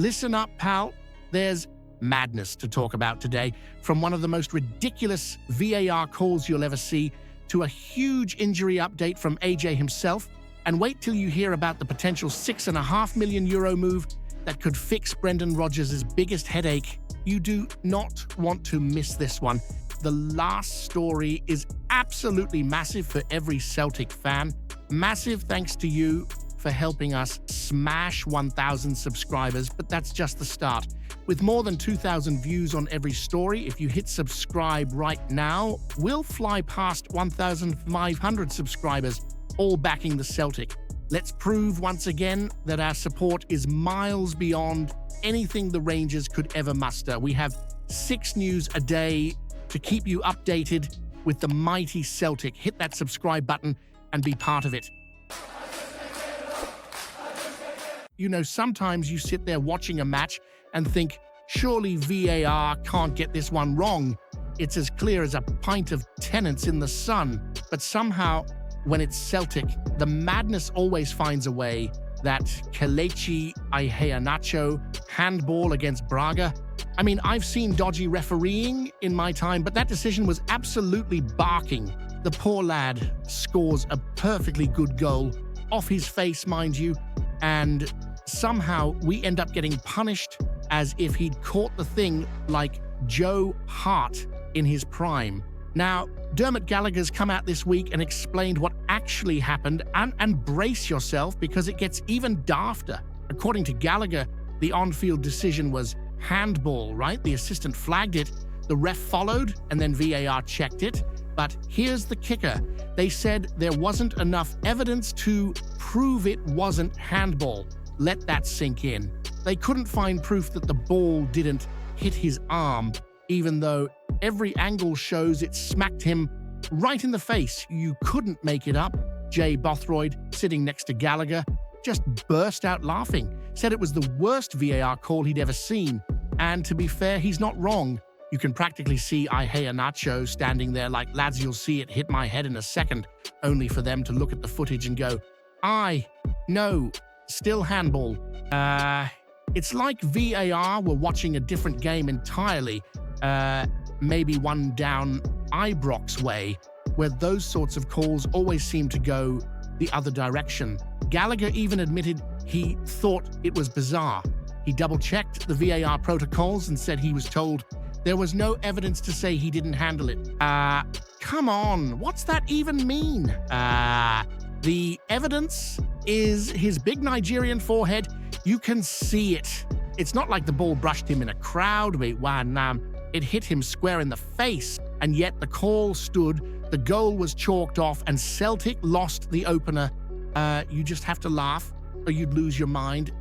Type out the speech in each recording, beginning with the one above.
Listen up, pal. There's madness to talk about today, from one of the most ridiculous VAR calls you'll ever see to a huge injury update from AJ himself. And wait till you hear about the potential €6.5 million move that could fix Brendan Rodgers' biggest headache. You do not want to miss this one. The last story is absolutely massive for every Celtic fan. Massive thanks to you for helping us smash 1,000 subscribers, but that's just the start. With more than 2,000 views on every story, if you hit subscribe right now, we'll fly past 1,500 subscribers, all backing the Celtic. Let's prove once again that our support is miles beyond anything the Rangers could ever muster. We have 6 news a day to keep you updated with the mighty Celtic. Hit that subscribe button and be part of it. You know, sometimes you sit there watching a match and think, surely VAR can't get this one wrong. It's as clear as a pint of Tennent's in the sun. But somehow, when it's Celtic, the madness always finds a way. That Kelechi Iheanacho handball against Braga. I mean, I've seen dodgy refereeing in my time, but that decision was absolutely barking. The poor lad scores a perfectly good goal, off his face, mind you, and somehow we end up getting punished as if he'd caught the thing like Joe Hart in his prime. Now, Dermot Gallagher's come out this week and explained what actually happened, and brace yourself because it gets even dafter. According to Gallagher, the on-field decision was handball, right? The assistant flagged it, the ref followed, and then VAR checked it. But here's the kicker. They said there wasn't enough evidence to prove it wasn't handball. Let that sink in. They couldn't find proof that the ball didn't hit his arm, even though every angle shows it smacked him right in the face. You couldn't make it up. Jay Bothroyd, sitting next to Gallagher, just burst out laughing, said it was the worst VAR call he'd ever seen. And to be fair, he's not wrong. You can practically see Iheanacho standing there like, lads, you'll see it hit my head in a second, only for them to look at the footage and go, no, still handball. It's like VAR were watching a different game entirely. Maybe one down Ibrox way, where those sorts of calls always seem to go the other direction. Gallagher even admitted he thought it was bizarre. He double-checked the VAR protocols and said he was told there was no evidence to say he didn't handle it. Come on, what's that even mean? The evidence is his big Nigerian forehead. You can see it. It's not like the ball brushed him in a crowd. It hit him square in the face, and yet the call stood, the goal was chalked off, and Celtic lost the opener. You just have to laugh, or you'd lose your mind.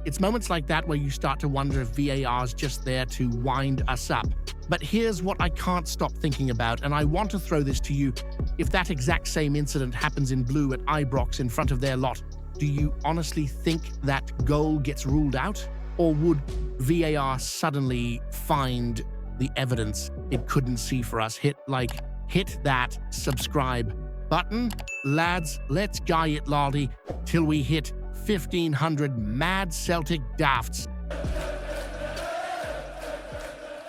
It's moments like that where you start to wonder if VAR's just there to wind us up. But here's what I can't stop thinking about, and I want to throw this to you. If that exact same incident happens in blue at Ibrox in front of their lot, do you honestly think that goal gets ruled out? Or would VAR suddenly find the evidence it couldn't see for us? Hit that subscribe button. Lads, let's guy it lardy till we hit 1,500 mad Celtic dafts.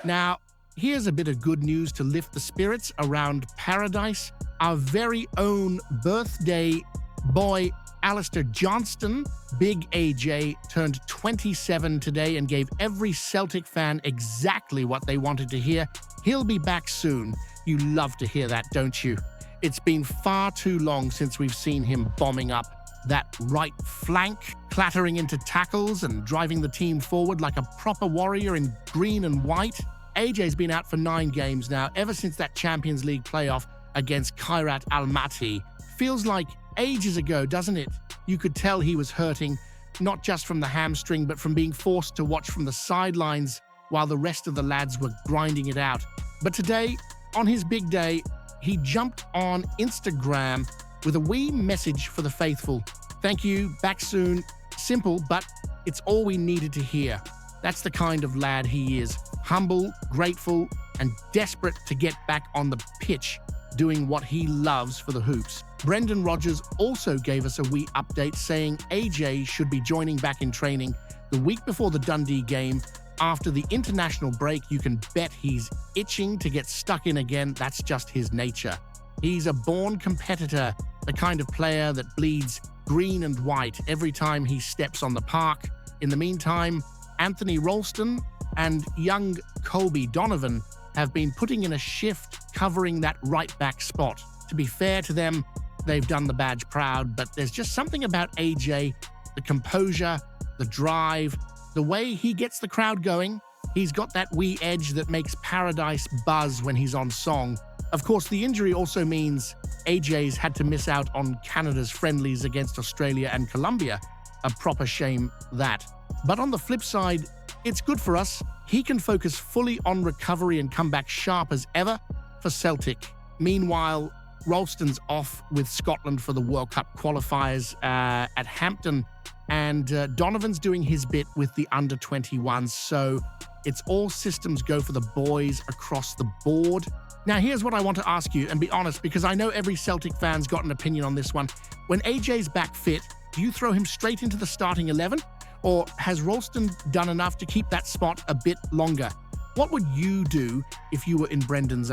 Now, here's a bit of good news to lift the spirits around paradise. Our very own birthday boy, Alistair Johnston, Big AJ, turned 27 today and gave every Celtic fan exactly what they wanted to hear. He'll be back soon. You love to hear that, don't you? It's been far too long since we've seen him bombing up that right flank, clattering into tackles and driving the team forward like a proper warrior in green and white. AJ's been out for 9 games now, ever since that Champions League playoff against Kairat Almaty. Feels like ages ago, doesn't it? You could tell he was hurting, not just from the hamstring, but from being forced to watch from the sidelines while the rest of the lads were grinding it out. But today, on his big day, he jumped on Instagram with a wee message for the faithful. Thank you, back soon. Simple, but it's all we needed to hear. That's the kind of lad he is. Humble, grateful, and desperate to get back on the pitch, doing what he loves for the hoops. Brendan Rodgers also gave us a wee update saying AJ should be joining back in training The week before the Dundee game, after the international break, you can bet he's itching to get stuck in again. That's just his nature. He's a born competitor, the kind of player that bleeds green and white every time he steps on the park. In the meantime, Anthony Ralston and young Colby Donovan have been putting in a shift covering that right-back spot. To be fair to them, they've done the badge proud, but there's just something about AJ, the composure, the drive, the way he gets the crowd going. He's got that wee edge that makes Paradise buzz when he's on song. Of course, the injury also means AJ's had to miss out on Canada's friendlies against Australia and Colombia. A proper shame, that. But on the flip side, it's good for us. He can focus fully on recovery and come back sharp as ever for Celtic. Meanwhile, Ralston's off with Scotland for the World Cup qualifiers at Hampton, and Donovan's doing his bit with the under-21s, so it's all systems go for the boys across the board. Now, here's what I want to ask you, and be honest, because I know every Celtic fan's got an opinion on this one. When AJ's back fit, do you throw him straight into the starting 11? Or has Ralston done enough to keep that spot a bit longer? What would you do if you were in Brendan's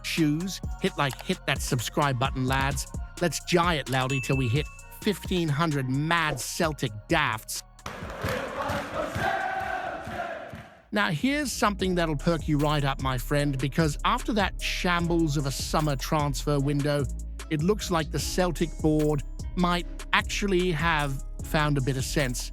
shoes? Hit that subscribe button, lads. Let's jai it, Loudy, till we hit 1,500 mad Celtic dafts. Now, here's something that'll perk you right up, my friend, because after that shambles of a summer transfer window, it looks like the Celtic board might actually have found a bit of sense.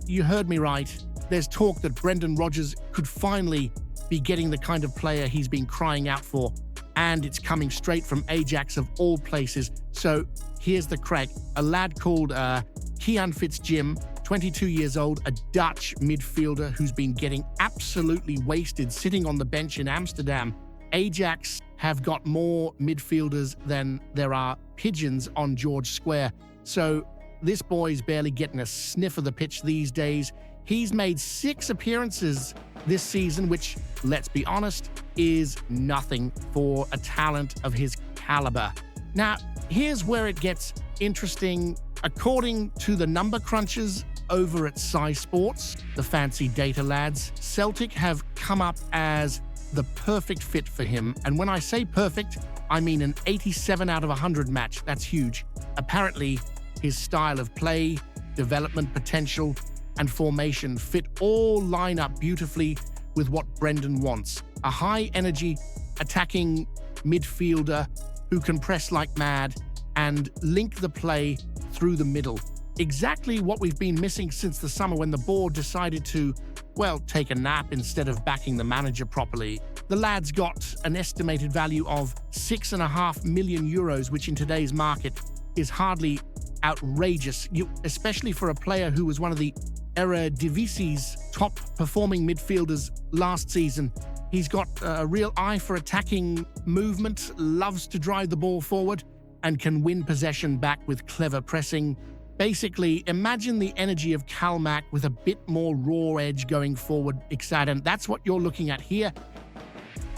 You heard me right. There's talk that Brendan Rodgers could finally be getting the kind of player he's been crying out for, and it's coming straight from Ajax of all places. So here's the crack. A lad called Kian Fitzjim, 22 years old, a Dutch midfielder who's been getting absolutely wasted sitting on the bench in Amsterdam. Ajax have got more midfielders than there are pigeons on George Square. So this boy's barely getting a sniff of the pitch these days. He's made 6 appearances this season, which, let's be honest, is nothing for a talent of his caliber. Now, here's where it gets interesting. According to the number crunchers over at Sci Sports, the fancy data lads, Celtic have come up as the perfect fit for him. And when I say perfect, I mean an 87 out of 100 match. That's huge. Apparently, his style of play, development potential, and formation fit all line up beautifully with what Brendan wants. A high-energy, attacking midfielder who can press like mad and link the play through the middle. Exactly what we've been missing since the summer when the board decided to, well, take a nap instead of backing the manager properly. The lad's got an estimated value of €6.5 million, which in today's market is hardly outrageous, especially for a player who was one of the Eredivisie's top-performing midfielders last season. He's got a real eye for attacking movement, loves to drive the ball forward, and can win possession back with clever pressing. Basically, imagine the energy of Kalmak with a bit more raw edge going forward, exciting. That's what you're looking at here.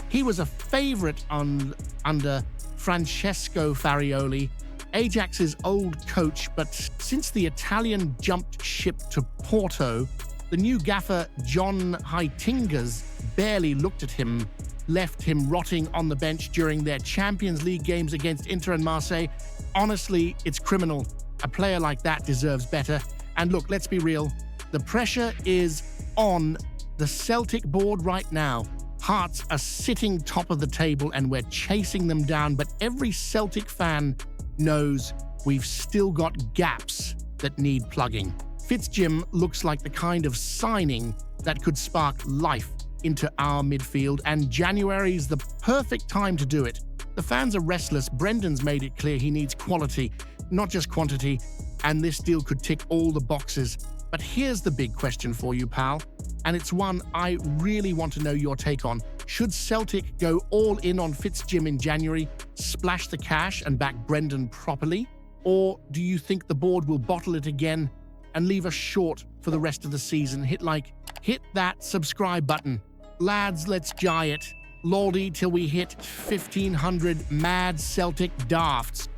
He was a favorite under Francesco Farioli, Ajax's old coach, but since the Italian jumped ship to Porto, the new gaffer John Heitingas barely looked at him, left him rotting on the bench during their Champions League games against Inter and Marseille. Honestly, it's criminal. A player like that deserves better. And look, let's be real. The pressure is on the Celtic board right now. Hearts are sitting top of the table and we're chasing them down, but every Celtic fan knows we've still got gaps that need plugging. Fitzjim looks like the kind of signing that could spark life into our midfield, and January's the perfect time to do it. The fans are restless. Brendan's made it clear he needs quality, not just quantity, and this deal could tick all the boxes. But here's the big question for you, pal, and it's one I really want to know your take on. Should Celtic go all in on Fitzjim in January, splash the cash and back Brendan properly? Or do you think the board will bottle it again and leave us short for the rest of the season? Hit that subscribe button. Lads, let's jai it. Lordy till we hit 1,500 mad Celtic dafts.